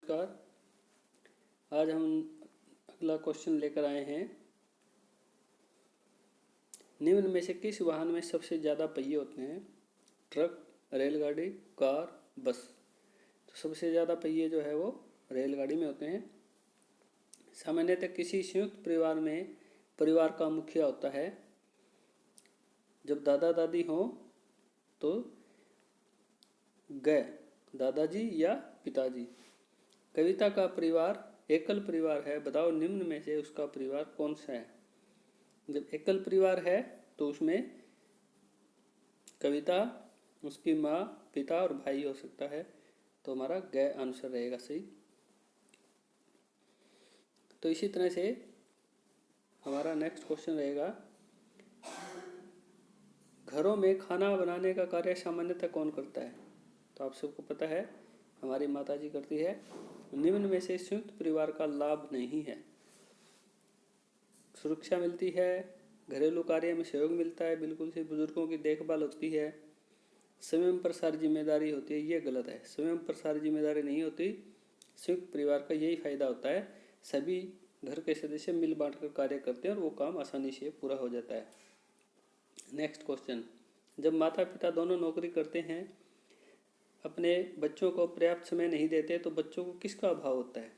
नमस्कार। आज हम अगला क्वेश्चन लेकर आए हैं। निम्न में से किस वाहन में सबसे ज़्यादा पहिए होते हैं? ट्रक, रेलगाड़ी, कार, बस। तो सबसे ज़्यादा पहिए जो है वो रेलगाड़ी में होते हैं। सामान्यतः किसी संयुक्त परिवार में परिवार का मुखिया होता है। जब दादा दादी हों तो गए दादाजी या पिताजी। कविता का परिवार एकल परिवार है, बताओ निम्न में से उसका परिवार कौन सा है? जब एकल परिवार है तो उसमें कविता, उसकी माँ, पिता और भाई हो सकता है, तो हमारा ग आंसर रहेगा सही। तो इसी तरह से हमारा नेक्स्ट क्वेश्चन रहेगा, घरों में खाना बनाने का कार्य सामान्यतः कौन करता है? तो आप सबको पता है हमारी माताजी करती है। निम्न में से संयुक्त परिवार का लाभ नहीं है। सुरक्षा मिलती है, घरेलू कार्य में सहयोग मिलता है, बिल्कुल से बुजुर्गों की देखभाल होती है, स्वयं पर सारी जिम्मेदारी होती है। ये गलत है, स्वयं पर सारी जिम्मेदारी नहीं होती। संयुक्त परिवार का यही फायदा होता है, सभी घर के सदस्य मिल बांट कर कार्य करते हैं और वो काम आसानी से पूरा हो जाता है। नेक्स्ट क्वेश्चन, जब माता पिता दोनों नौकरी करते हैं, अपने बच्चों को पर्याप्त समय नहीं देते, तो बच्चों को किसका अभाव होता है?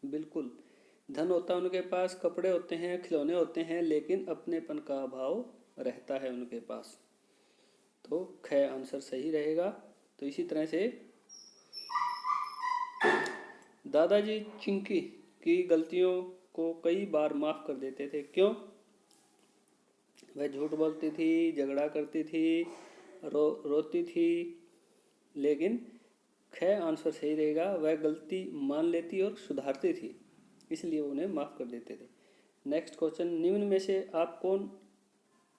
बिल्कुल, धन होता है उनके पास, कपड़े होते हैं, खिलौने होते हैं, लेकिन अपनेपन का अभाव रहता है उनके पास। तो ख आंसर सही रहेगा। तो इसी तरह से दादाजी चिंकी की गलतियों को कई बार माफ कर देते थे, क्यों? वह झूठ बोलती थी, झगड़ा करती थी, रोती थी, लेकिन ख आंसर सही रहेगा। वह गलती मान लेती और सुधारती थी, इसलिए उन्हें माफ़ कर देते थे। नेक्स्ट क्वेश्चन, निम्न में से आप कौन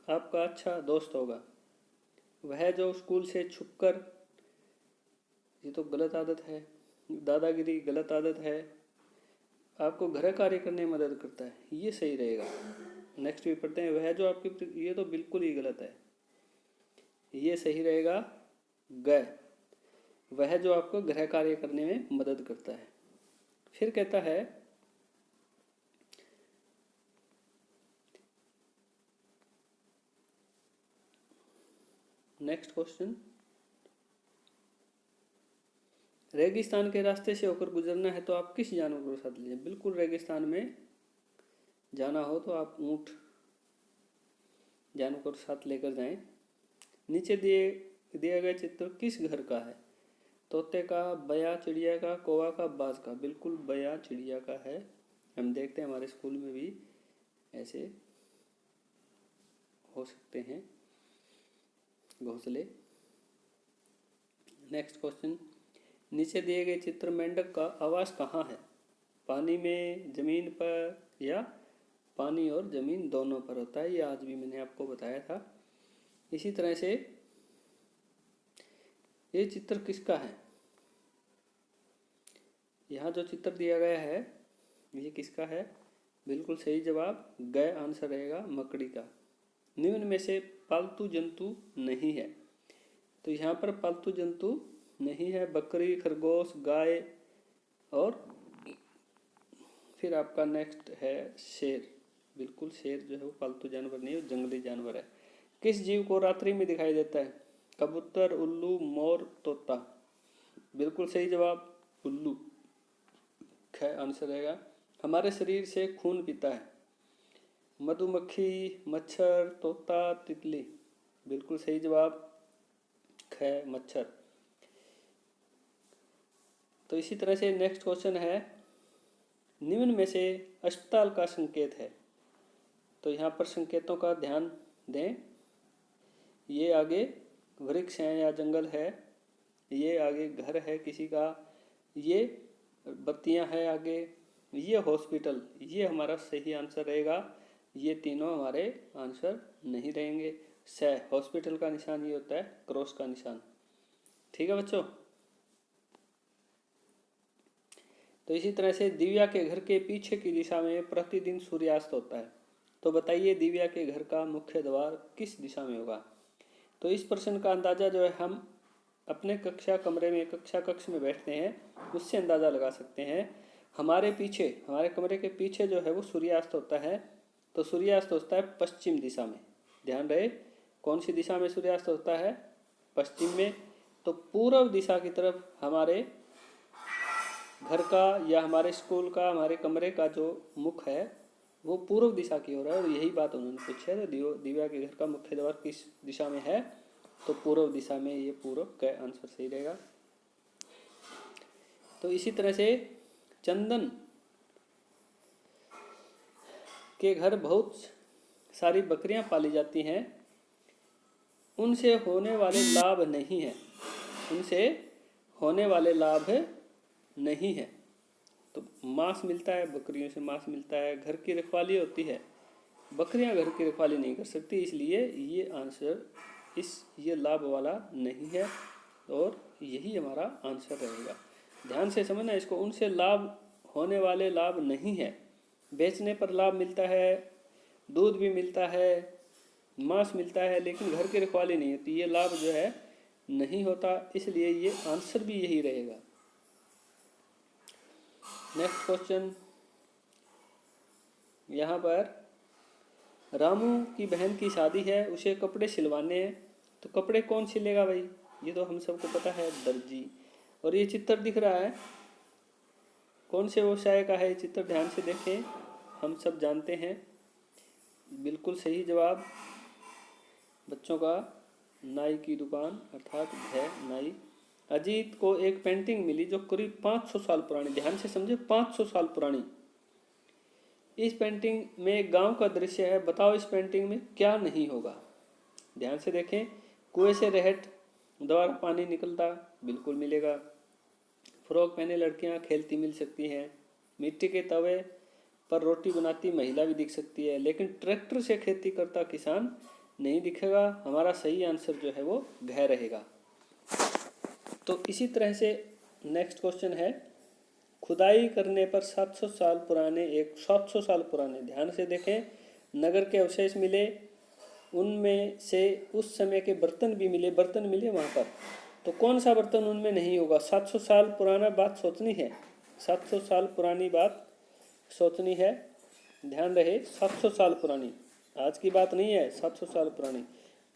आपका अच्छा दोस्त होगा? वह जो स्कूल से छुपकर, ये तो गलत आदत है, दादागिरी गलत आदत है, आपको घर कार्य करने में मदद करता है, ये सही रहेगा। नेक्स्ट भी पढ़ते हैं, वह जो आपकी, ये तो बिल्कुल ही गलत है, ये सही रहेगा ग। वह जो आपको गृह कार्य करने में मदद करता है। फिर कहता है, नेक्स्ट क्वेश्चन, रेगिस्तान के रास्ते से होकर गुजरना है तो आप किस जानवर को साथ लीजिए? बिल्कुल, रेगिस्तान में जाना हो तो आप ऊँट जानवर को साथ लेकर जाएं। नीचे दिया गया चित्र किस घर का है? तोते का, बया चिड़िया का, कौवा का, बाज का। बिल्कुल बया चिड़िया का है। हम देखते हैं हमारे स्कूल में भी ऐसे हो सकते हैं घोंसले। नेक्स्ट क्वेश्चन, नीचे दिए गए चित्र मेंढक का आवास कहाँ है? पानी में, जमीन पर, या पानी और जमीन दोनों पर होता है। ये आज भी मैंने आपको बताया था। इसी तरह से ये चित्र किसका है? यहाँ जो चित्र दिया गया है ये किसका है? बिल्कुल सही जवाब ग आंसर रहेगा, मकड़ी का। निम्न में से पालतू जंतु नहीं है, तो यहाँ पर पालतू जंतु नहीं है। बकरी, खरगोश, गाय, और फिर आपका नेक्स्ट है शेर। बिल्कुल शेर जो है वो पालतू जानवर नहीं है, वो जंगली जानवर है। किस जीव को रात्रि में दिखाई देता है? कबूतर, उल्लू, मोर, तोता। बिल्कुल सही जवाब उल्लू, ख आंसर रहेगा। हमारे शरीर से खून पीता है? मधुमक्खी, मच्छर, तोता, तितली। बिल्कुल सही जवाब ख मच्छर। तो इसी तरह से नेक्स्ट क्वेश्चन है, निम्न में से अस्पताल का संकेत है? तो यहाँ पर संकेतों का ध्यान दें। ये आगे वृक्ष है या जंगल है, ये आगे घर है किसी का, ये बत्तियां है आगे, ये हॉस्पिटल। ये हमारा सही आंसर रहेगा। ये तीनों हमारे आंसर नहीं रहेंगे। स हॉस्पिटल का निशान ये होता है क्रॉस का निशान। ठीक है बच्चों। तो इसी तरह से दिव्या के घर के पीछे की दिशा में प्रतिदिन सूर्यास्त होता है, तो बताइए दिव्या के घर का मुख्य द्वार किस दिशा में होगा? तो इस प्रश्न का अंदाजा जो है हम अपने कक्षा कमरे में कक्षा कक्ष में बैठते हैं उससे अंदाज़ा लगा सकते हैं। हमारे पीछे, हमारे कमरे के पीछे जो है वो सूर्यास्त होता है, तो सूर्यास्त होता है पश्चिम दिशा में। ध्यान रहे, कौन सी दिशा में सूर्यास्त होता है? पश्चिम में। तो पूर्व दिशा की तरफ हमारे घर का या हमारे स्कूल का, हमारे कमरे का जो मुख है वो पूर्व दिशा की ओर है, और यही बात उन्होंने पूछी है। तो दिव्या के घर का मुख्य द्वार किस दिशा में है? तो पूर्व दिशा में। ये पूर्व का आंसर सही रहेगा। तो इसी तरह से चंदन के घर बहुत सारी बकरियां पाली जाती हैं, उनसे होने वाले लाभ नहीं है, उनसे होने वाले लाभ नहीं है। तो मांस मिलता है, बकरियों से मांस मिलता है, घर की रखवाली होती है, बकरियां घर की रखवाली नहीं कर सकती, इसलिए ये आंसर ये लाभ वाला नहीं है, और यही हमारा आंसर रहेगा। ध्यान से समझना इसको। उनसे लाभ होने वाले लाभ नहीं है। बेचने पर लाभ मिलता है, दूध भी मिलता है, मांस मिलता है, लेकिन घर की रखवाली नहीं होती, ये लाभ जो है नहीं होता, इसलिए ये आंसर भी यही रहेगा। नेक्स्ट क्वेश्चन, यहाँ पर रामू की बहन की शादी है, उसे कपड़े सिलवाने हैं, तो कपड़े कौन सिलेगा भाई? ये तो हम सबको पता है, दर्जी। और ये चित्र दिख रहा है, कौन से व्यवसाय का है ये चित्र? ध्यान से देखें, हम सब जानते हैं। बिल्कुल सही जवाब बच्चों का, नाई की दुकान, अर्थात है नाई। अजीत को एक पेंटिंग मिली जो करीब 500 साल पुरानी, ध्यान से समझे, 500 साल पुरानी। इस पेंटिंग में एक गांव का दृश्य है, बताओ इस पेंटिंग में क्या नहीं होगा? ध्यान से देखें। कुएं से रहट द्वारा पानी निकलता, बिल्कुल मिलेगा। फ्रॉक पहने लड़कियां खेलती मिल सकती हैं। मिट्टी के तवे पर रोटी बनाती महिला भी दिख सकती है, लेकिन ट्रैक्टर से खेती करता किसान नहीं दिखेगा। हमारा सही आंसर जो है वो घ रहेगा। तो इसी तरह से नेक्स्ट क्वेश्चन है, खुदाई करने पर 700 साल पुराने, ध्यान से देखें, नगर के अवशेष मिले, उनमें से उस समय के बर्तन भी मिले, बर्तन मिले वहाँ पर, तो कौन सा बर्तन उनमें नहीं होगा? 700 साल पुराना बात सोचनी है, 700 साल पुरानी बात सोचनी है। ध्यान रहे, 700 साल पुरानी, आज की बात नहीं है, 700 साल पुरानी।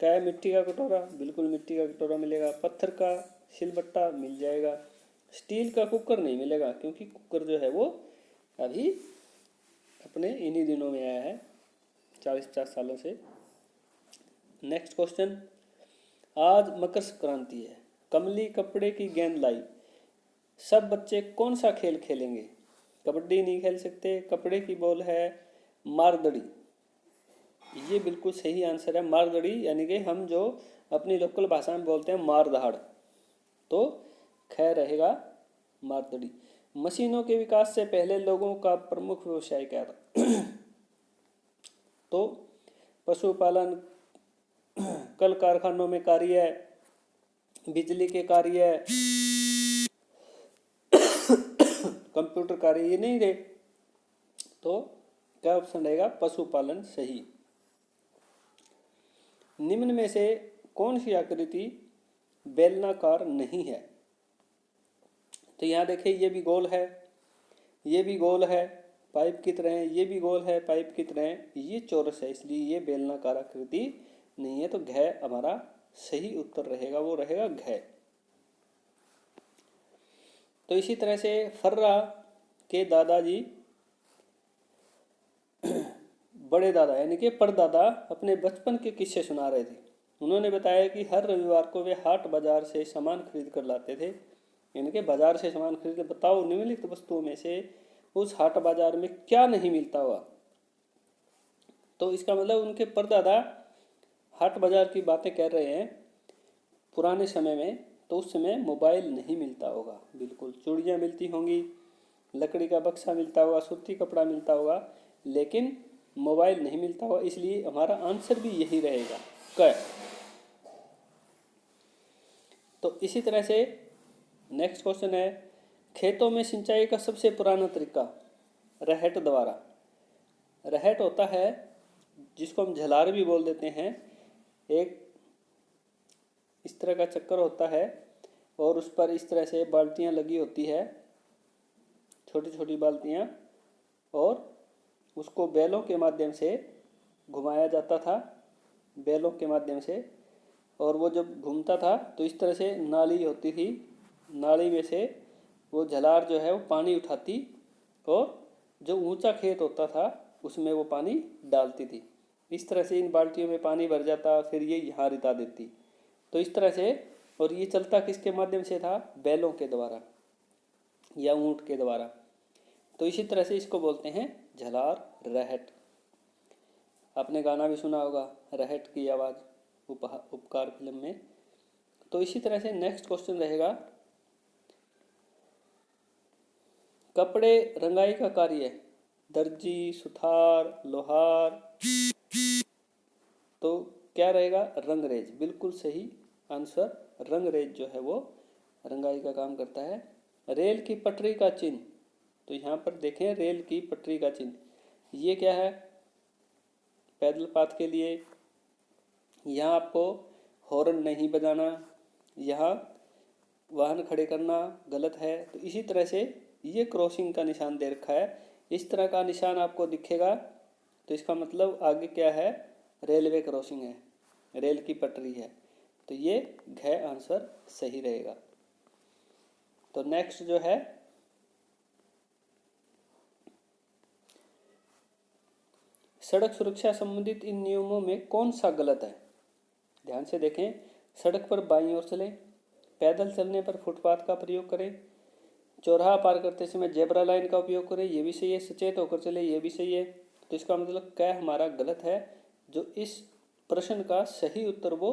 क्या है? मिट्टी का कटोरा, बिल्कुल मिट्टी का कटोरा मिलेगा। पत्थर का सिलबट्टा मिल जाएगा। स्टील का कुकर नहीं मिलेगा, क्योंकि कुकर जो है वो अभी अपने इन्हीं दिनों में आया है, 40-50 सालों से। नेक्स्ट क्वेश्चन, आज मकर संक्रांति है, कमली कपड़े की गेंद लाई, सब बच्चे कौन सा खेल खेलेंगे? कबड्डी नहीं खेल सकते, कपड़े की बॉल है, मारदड़ी। ये बिल्कुल सही आंसर है, मारदड़ी, यानी कि हम जो अपनी लोकल भाषा में बोलते हैं मार दहाड़, तो खैर रहेगा मारदड़ी। मशीनों के विकास से पहले लोगों का प्रमुख व्यवसाय क्या था? तो पशुपालन, कल कारखानों में कार्य, बिजली के कार्य, कंप्यूटर कार्य, ये नहीं रहे, तो क्या ऑप्शन रहेगा? पशुपालन सही। निम्न में से कौन सी आकृति बेलनाकार नहीं है? तो यहाँ देखिए, ये भी गोल है, ये भी गोल है पाइप की तरह, ये भी गोल है पाइप की तरह, ये चौरस है, इसलिए ये बेलनाकार आकृति नहीं है। तो घ हमारा सही उत्तर रहेगा, वो रहेगा घ। तो इसी तरह से फर्रा के दादाजी, बड़े दादा यानी कि परदादा, अपने बचपन के किस्से सुना रहे थे। उन्होंने बताया कि हर रविवार को वे हाट बाजार से सामान खरीद कर लाते थे, यानी कि बाजार से सामान खरीद। बताओ निम्नलिखित वस्तुओं में से उस हाट बाजार में क्या नहीं मिलता हुआ? तो इसका मतलब उनके परदादा हाट बाजार की बातें कर रहे हैं पुराने समय में, तो उस समय मोबाइल नहीं मिलता होगा, बिल्कुल। चूड़ियाँ मिलती होंगी, लकड़ी का बक्सा मिलता होगा, सूती कपड़ा मिलता होगा, लेकिन मोबाइल नहीं मिलता होगा, इसलिए हमारा आंसर भी यही रहेगा, क। तो इसी तरह से नेक्स्ट क्वेश्चन है, खेतों में सिंचाई का सबसे पुराना तरीका रहट द्वारा। रहट होता है जिसको हम झलार भी बोल देते हैं, एक इस तरह का चक्कर होता है, और उस पर इस तरह से बाल्टियाँ लगी होती है, छोटी छोटी बाल्टियाँ, और उसको बैलों के माध्यम से घुमाया जाता था, बैलों के माध्यम से। और वो जब घूमता था तो इस तरह से नाली होती थी, नाली में से वो झलार जो है वो पानी उठाती और जो ऊंचा खेत होता था उसमें वो पानी डालती थी। इस तरह से इन बाल्टियों में पानी भर जाता, फिर ये यहाँ रिता देती। तो इस तरह से, और ये चलता किसके माध्यम से था? बैलों के द्वारा या ऊंट के द्वारा। तो इसी तरह से इसको बोलते हैं झलार रहट। आपने गाना भी सुना होगा, रहट की आवाज़, उपकार फिल्म में। तो इसी तरह से नेक्स्ट क्वेश्चन रहेगा, कपड़े रंगाई का कार्य दर्जी, सुथार, लोहार, तो क्या रहेगा? रंगरेज। बिल्कुल सही आंसर, रंगरेज जो है वो रंगाई का काम करता है। रेल की पटरी का चिन्ह, तो यहाँ पर देखें रेल की पटरी का चिन्ह, ये क्या है? पैदल पाथ के लिए यहाँ आपको हॉर्न नहीं बजाना, यहाँ वाहन खड़े करना गलत है। तो इसी तरह से ये क्रॉसिंग का निशान दे रखा है, इस तरह का निशान आपको दिखेगा तो इसका मतलब आगे क्या है? रेलवे क्रॉसिंग है, रेल की पटरी है। तो ये घ आंसर सही रहेगा। तो नेक्स्ट जो है, सड़क सुरक्षा संबंधित इन नियमों में कौन सा गलत है? ध्यान से देखें, सड़क पर बाईं ओर चलें, पैदल चलने पर फुटपाथ का प्रयोग करें, चौराहा पार करते समय जेब्रा लाइन का उपयोग करें, ये भी सही है, सचेत होकर चले, ये भी सही है। तो इसका मतलब क्या हमारा गलत है? जो इस प्रश्न का सही उत्तर वो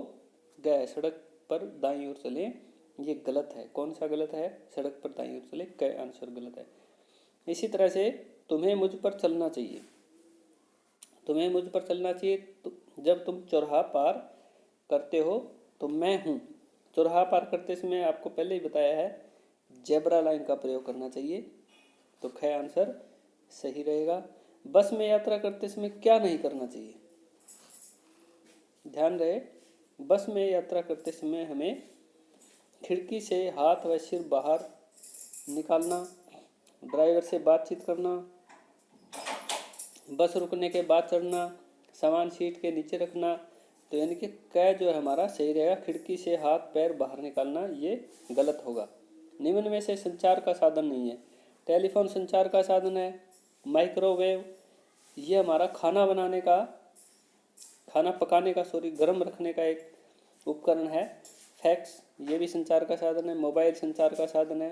गया है, सड़क पर दाईं ओर चलें, ये गलत है। कौन सा गलत है? सड़क पर दाईं ओर चले, क आंसर गलत है। इसी तरह से तुम्हें मुझ पर चलना चाहिए, तुम्हें मुझ पर चलना चाहिए तो जब तुम चौराहा पार करते हो तो मैं हूँ। चौराहा पार करते समय आपको पहले ही बताया है जेब्रा लाइन का प्रयोग करना चाहिए, तो ख आंसर सही रहेगा। बस में यात्रा करते समय क्या नहीं करना चाहिए? ध्यान रहे, बस में यात्रा करते समय हमें खिड़की से हाथ व सिर बाहर निकालना, ड्राइवर से बातचीत करना, बस रुकने के बाद चढ़ना, सामान सीट के नीचे रखना। तो यानी कि क जो है हमारा सही रहेगा, खिड़की से हाथ पैर बाहर निकालना ये गलत होगा। निम्न में से संचार का साधन नहीं है। टेलीफोन संचार का साधन है, माइक्रोवेव ये हमारा खाना बनाने का, खाना पकाने का, गर्म रखने का एक उपकरण है। फैक्स ये भी संचार का साधन है, मोबाइल संचार का साधन है।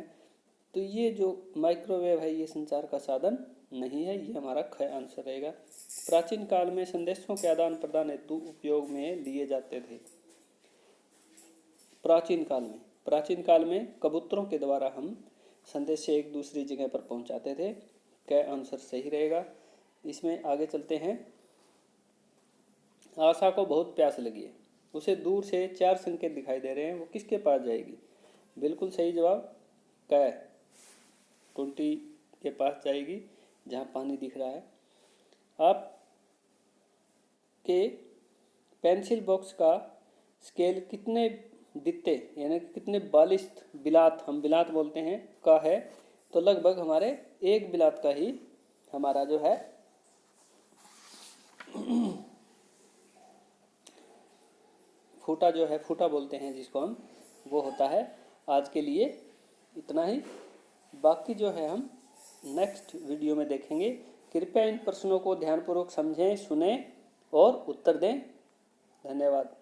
तो ये जो माइक्रोवेव है ये संचार का साधन नहीं है, ये हमारा ख आंसर रहेगा। प्राचीन काल में संदेशों के आदान प्रदान हेतु उपयोग में लिए जाते थे। प्राचीन काल में कबूतरों के द्वारा हम संदेश एक दूसरी जगह पर पहुंचाते थे, क आंसर सही रहेगा। इसमें आगे चलते हैं। आशा को बहुत प्यास लगी है, उसे दूर से 4 संकेत दिखाई दे रहे हैं, वो किसके पास जाएगी? बिल्कुल सही जवाब क, टुंटी के पास जाएगी जहाँ पानी दिख रहा है। आप के पेंसिल बॉक्स का स्केल कितने दित्ते यानी कितने बालिस्त बिलात, हम बिलात बोलते हैं, का है? तो लगभग हमारे 1 बिलात का ही हमारा जो है फूटा जो है, फूटा बोलते हैं जिसको हम, वो होता है। आज के लिए इतना ही, बाकी जो है हम नेक्स्ट वीडियो में देखेंगे। कृपया इन प्रश्नों को ध्यानपूर्वक समझें, सुनें और उत्तर दें। धन्यवाद।